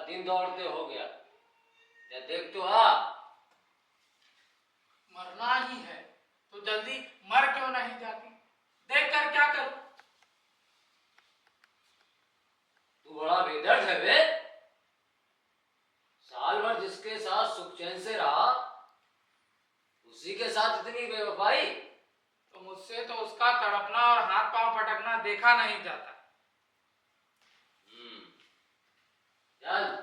दिन दौड़ते हो गया। देख तो आ। मरना ही है तो जल्दी मर क्यों नहीं जाती? देख कर क्या करूं? तू बड़ा बेदर्द है बे। साल भर जिसके साथ सुख चैन से रहा, उसी के साथ इतनी बेवफाई। तो मुझसे तो उसका तड़पना और हाथ पांव पटकना देखा नहीं जाता। चल।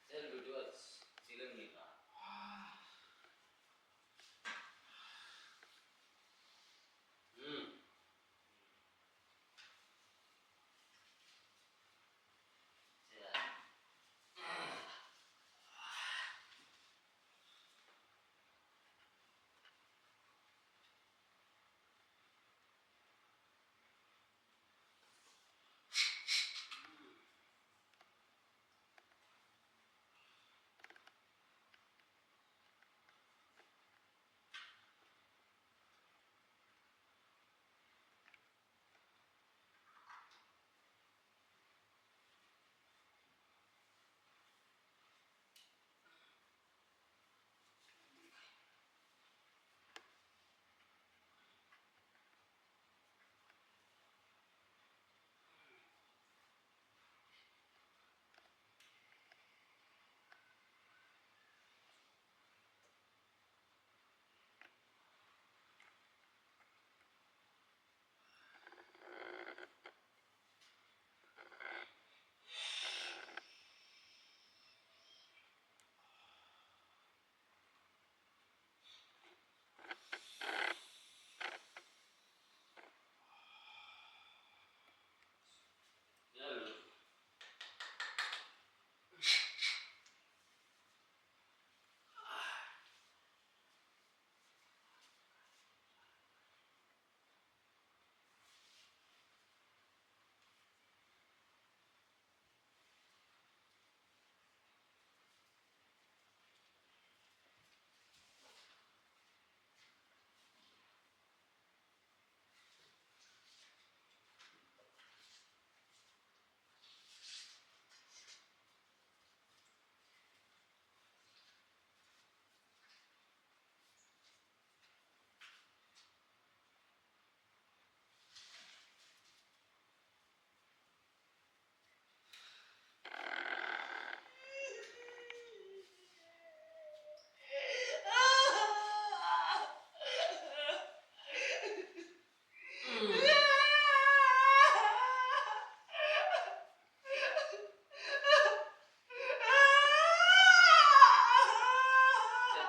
चल बिटुआ, सीलन निकाल।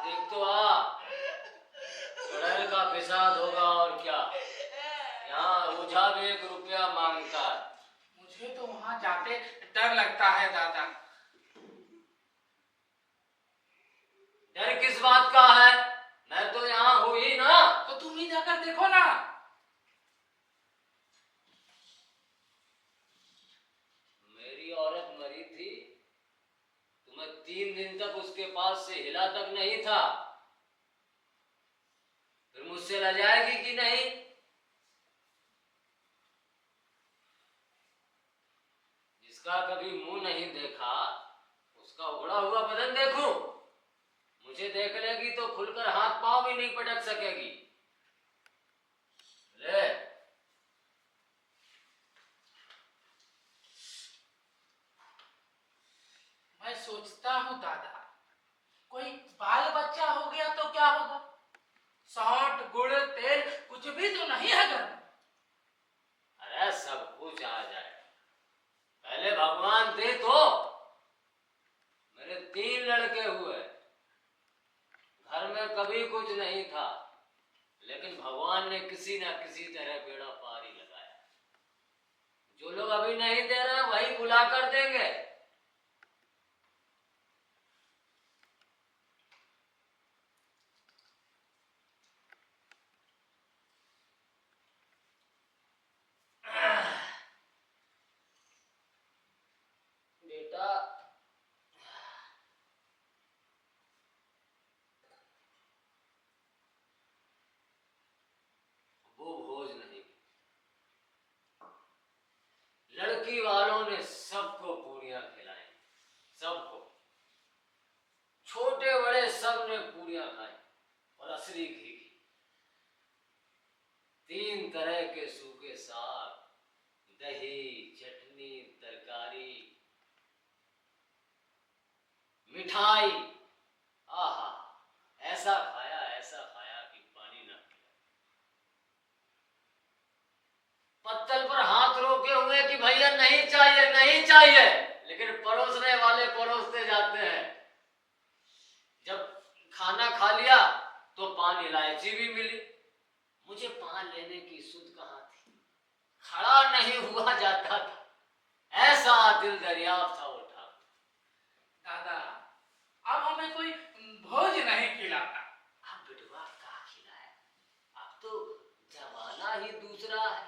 देख तो आ। लड़ाई का फिसाद होगा और क्या। यहाँ ओझा भी 1 रुपया मांगता है। मुझे तो वहां जाते डर लगता है दादा। डर किस बात का है? मैं तो यहाँ हूँ ही ना। तो तुम ही जाकर देखो ना। मेरी औरत मरी थी, तुम्हें 3 दिन तक उसके पास से हिला तक नहीं था, फिर मुझसे लजाएगी कि नहीं? जिसका कभी मुंह नहीं देखा, उसका उगड़ा हुआ बदन देखूं? मुझे देख लेगी तो खुलकर हाथ पांव भी नहीं पटक सकेगी। ले। सोचता हूँ दादा, कोई बाल बच्चा हो गया तो क्या होगा? सौंठ, गुड़, तेल कुछ भी तो नहीं है घर में। अरे सब कुछ आ जाए, पहले भगवान दे तो। मेरे 3 लड़के हुए, घर में कभी कुछ नहीं था, लेकिन भगवान ने किसी ना किसी तरह बेड़ा पार ही लगाया। जो लोग अभी नहीं दे रहे वही बुला कर देंगे। बेटा, वो भोज नहीं, लड़की वालों ने सबको पूरियां खिलाई, सबको, छोटे बड़े सब ने पूरियां खाई और असली घी की। 3 तरह के सूखे साग, दही, चटनी, तरकारी, मिठाई। आहा, ऐसा खाया कि पानी ना पिया। पत्तल पर हाथ रोके हुए कि भैया नहीं चाहिए नहीं चाहिए, लेकिन परोसने वाले परोसते जाते हैं। जब खाना खा लिया तो पान इलायची भी मिली। मुझे पान लेने की सुध कहाँ थी, खड़ा नहीं हुआ जाता था, ऐसा दिल दरियाफ्त था उठा। दादा, अब हमें कोई भोज नहीं खिलाता। अब बिटवा का खिलाए, अब तो जमाना ही दूसरा है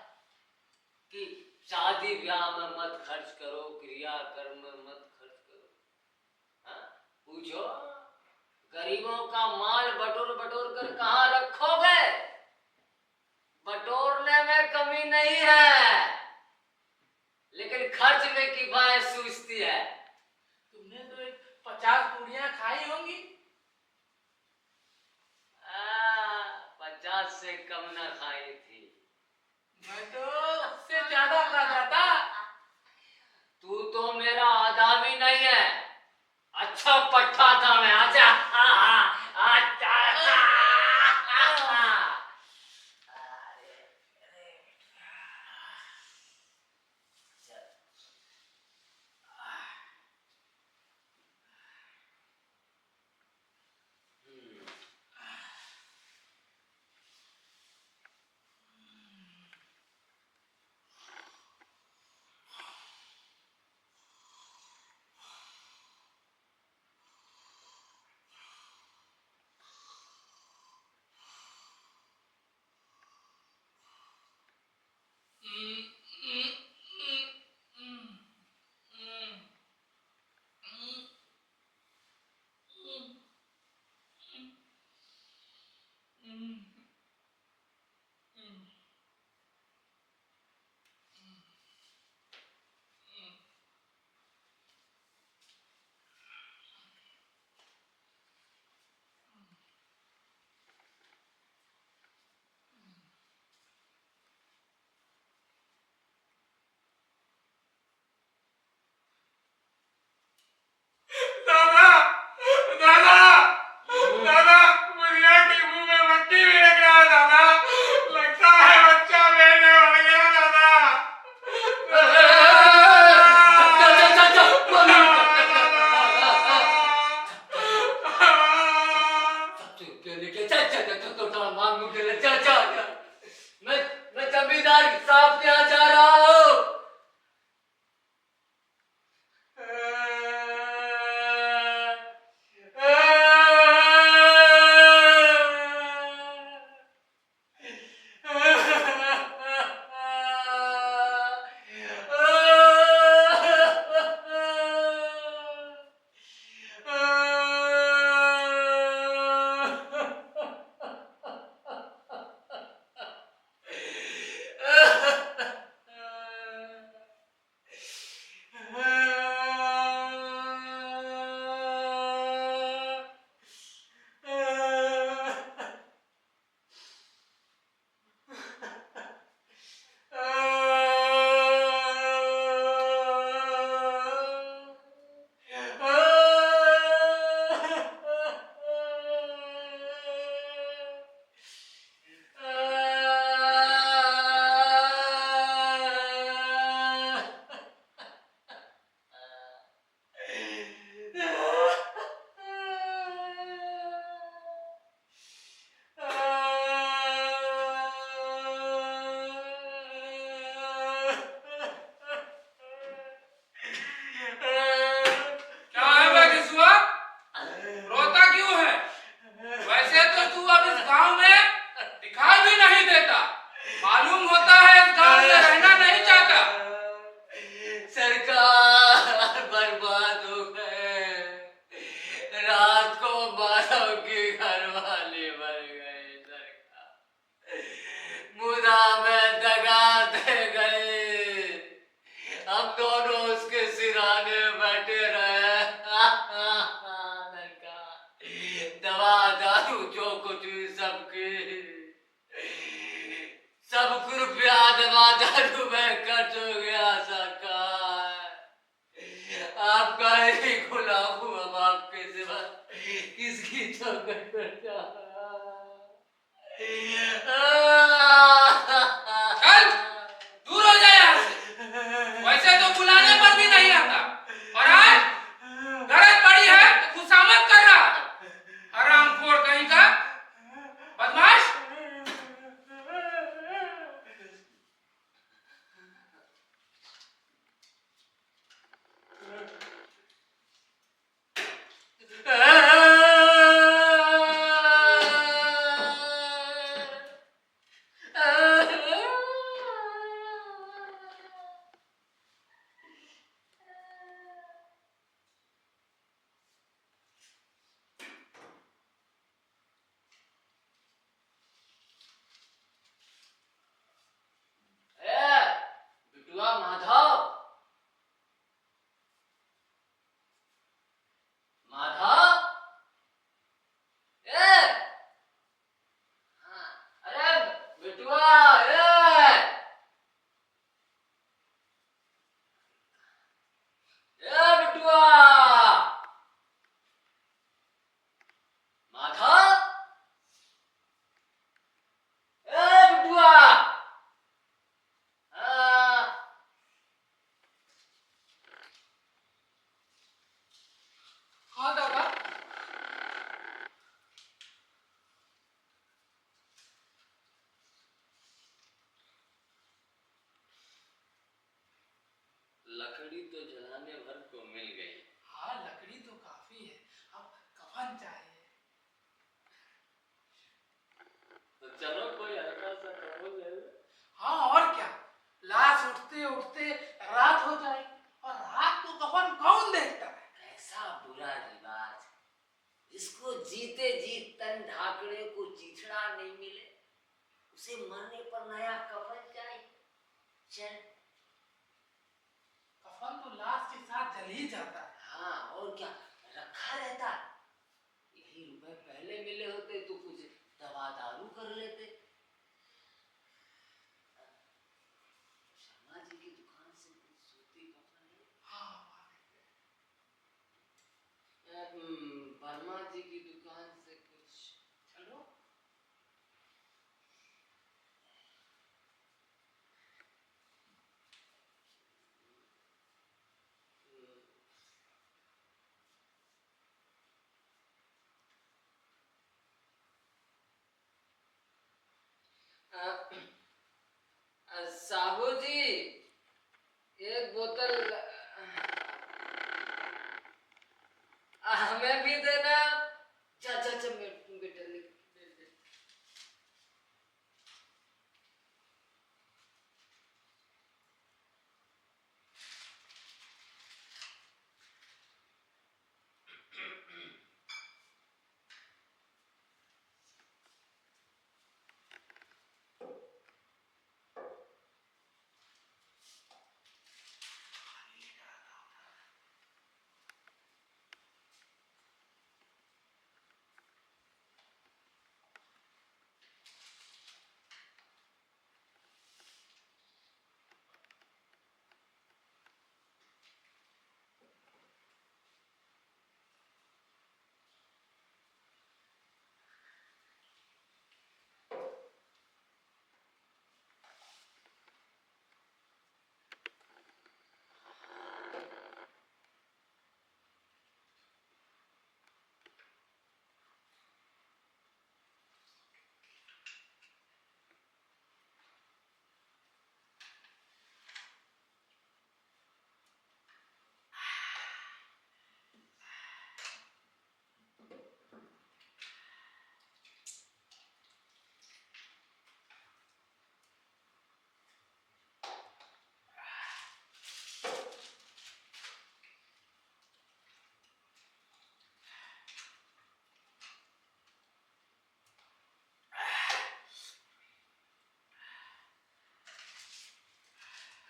कि शादी ब्याह में मत खर्च करो, क्रियाकर्म में मत खर्च करो। हाँ? पूछो, गरीबों का माल बटोर बटोर कर कहाँ रखोगे? बटोरने में कमी नहीं है, लेकिन खर्च में किफायत सूझती है। तुमने तो एक 50 पूड़ियां खाई होंगी। 50 से कम ना खाई थी। मैं तो उससे ज्यादा खाता था। तू तो मेरा आधा भी नहीं है, अच्छा पट्टा था मैं। आजा आजा। आपका ही गुलाम हूँ, अब आपके सिवा किसकी चौखट पर जा। चल दूर हो जा यहाँ से। वैसे तो बुलाने पर भी नहीं आता, और आज गरज पड़ी है तो खुशामद कर रहा। हरामखोर कहीं का, बदमाश। बिटुआ माधव, माधव, अरे बिटुआ, बिटुआ, माधव, बिटुआ, हाँ दादा। लकड़ी तो जलाने भर को मिल गई। हाँ लकड़ी तो काफी है, अब कफन चाहिए। तो चलो कोई हल्का सा कपड़ा ले लो। हाँ और क्या, लाश उठते उठते रात हो जाएगी, और रात को कफन कौन देखता है। ऐसा बुरा रिवाज, जिसको जीते जी तन ढाकने को चिथड़ा नहीं मिले, उसे मरने पर नया कफन चाहिए। चल। कफन तो लाश के साथ जल ही जाता है। हाँ और क्या, रखा रहता। यही रुपए पहले मिले होते तो कुछ दवा दारू कर लेते। शर्मा जी की दुकान से कुछ सूती कपड़ा ले। हाँ वर्मा जी की दुकान से कुछ। चलो। साहू जी, एक बोतल हमें भी देना। जा बेटा ले।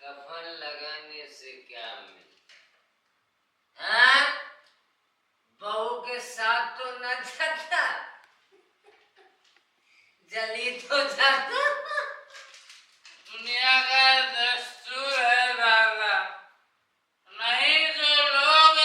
कफन लगाने से क्या मिलता? हाँ? बहू के साथ तो न जाता, जली तो जाता। दुनिया का दस्तूर है दादा, नहीं जो लोग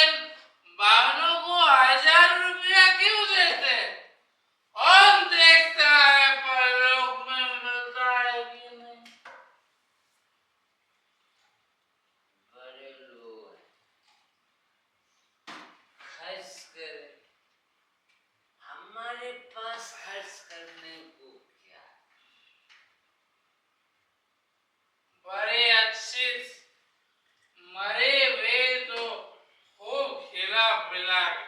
बिला के।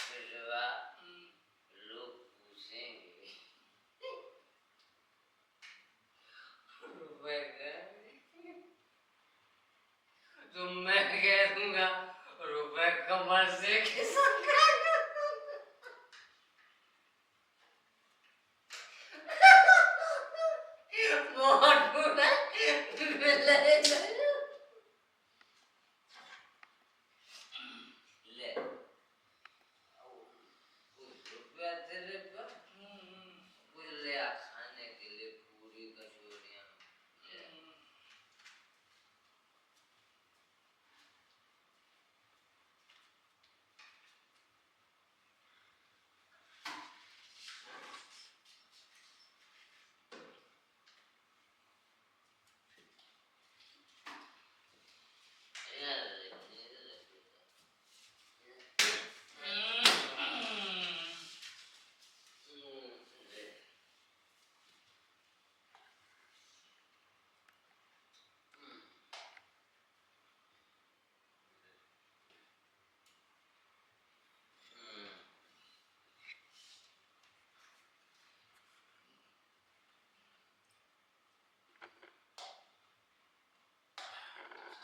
बिलवा, लोग पूछेंगे रुपए गए, तो मैं कह दूंगा रुपए कमर से खिसक गए। मोटू ने बिले ले कुछ रुपया तेरे पर, कुछ ले आ खाने के लिए पूरी कचौरियां ले।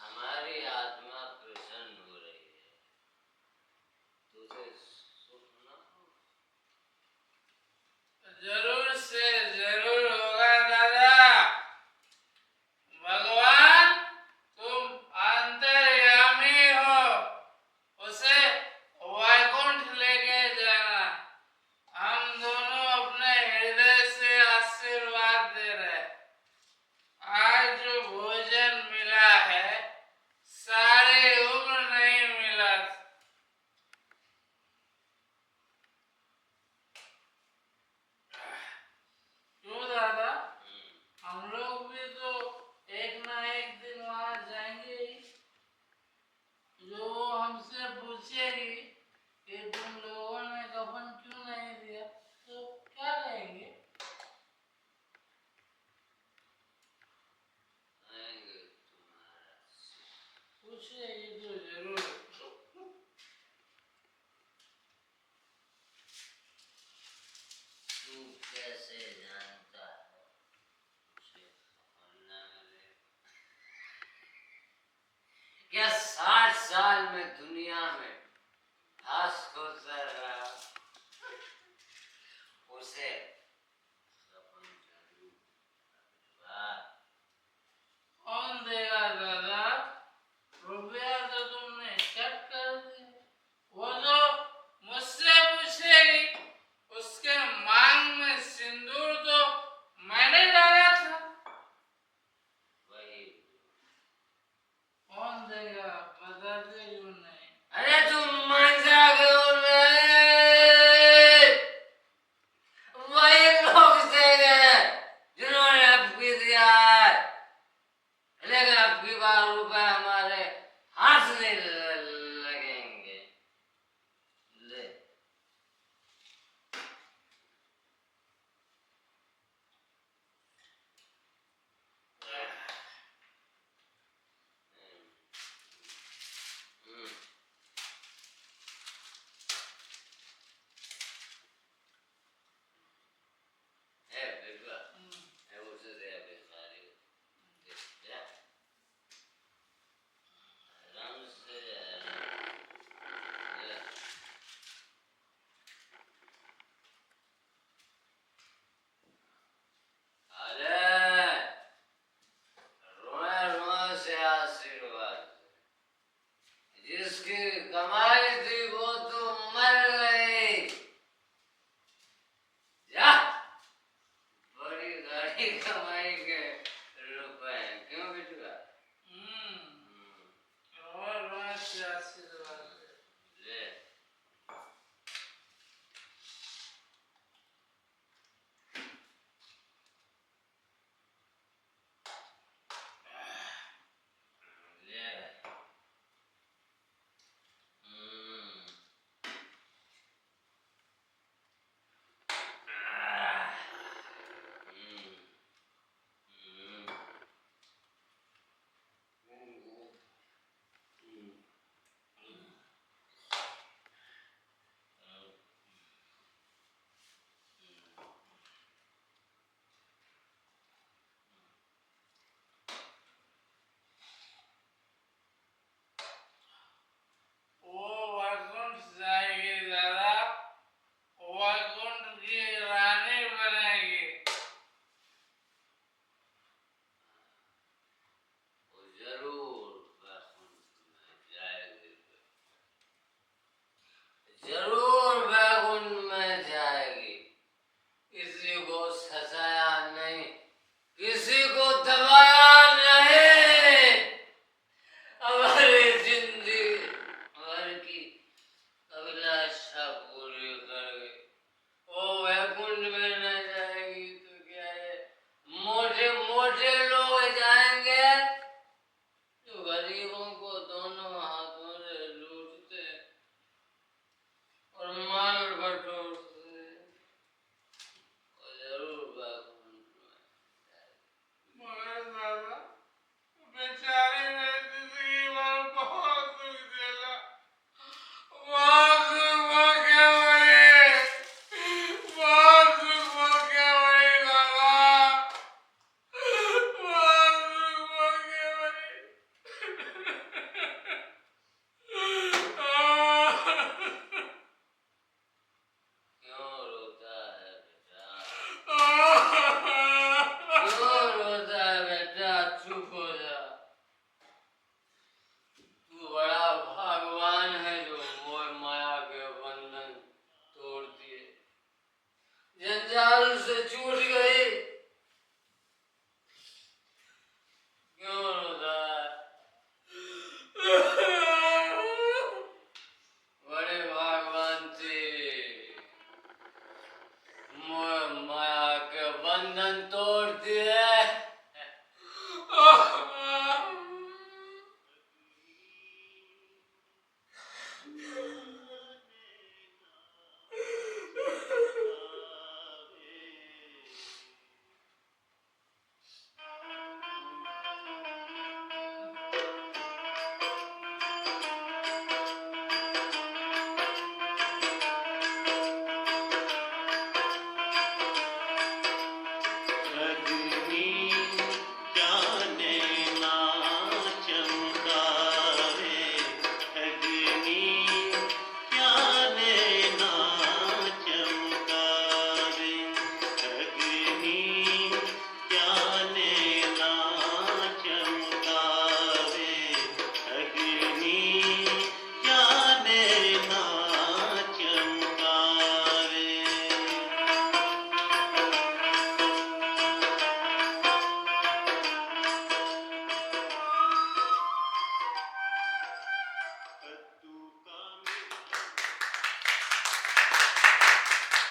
हमारी आत्मा प्रसन्न हो रही है, तुझे सुख न हो? जरूर से जरूर होगा दादा। भगवान तुम अंतर्यामी हो, उसे वैकुंठ लेके जाना। हम दोनों अपने हृदय से आशीर्वाद दे रहे हैं। आज जो भोजन मिला है सारी उम्र नहीं मिला। क्यों दादा, हम लोग भी तो एक ना एक दिन वहां जाएंगे ही। जो वो हमसे पूछेगी कि तुम लोगों ने कफन क्यों नहीं दिया, तो क्या कहेंगे? आएंगे तुम्हारा सुख। पूछेगी तो जरूर। तू कैसे जानता है उसे कफन न मिले? क्या 60 साल में दुनिया में घास खोदता रहा, उसे कफन जरूर मिलेगा। कौन देगा दादा? रुपया तो तुमने कट कर दिया। वो तो मुझसे पूछेगी, उसके मांग में सिंदूर तो मैंने डाला था। वही कौन देगा बताते क्यों नहीं? अरे तुम मंजा क्यों नहीं? वही लोग देंगे जिन्होंने आपकी दिया है, लेकिन आपकी बार रुपए हमारे हाथ नहीं लगेंगे। ले है बिल्कुल है, उसे दे अभी सारी जा आराम से ले। अरे रोए रोए से आशीर्वाद, जिसकी कमाई थी वो तो मर गई। जा, बड़ी गाड़ी कमाई के रुपए क्यों बिटुआ? और से आशीर्वाद दे। ले गरीबों को दोनों हाथों से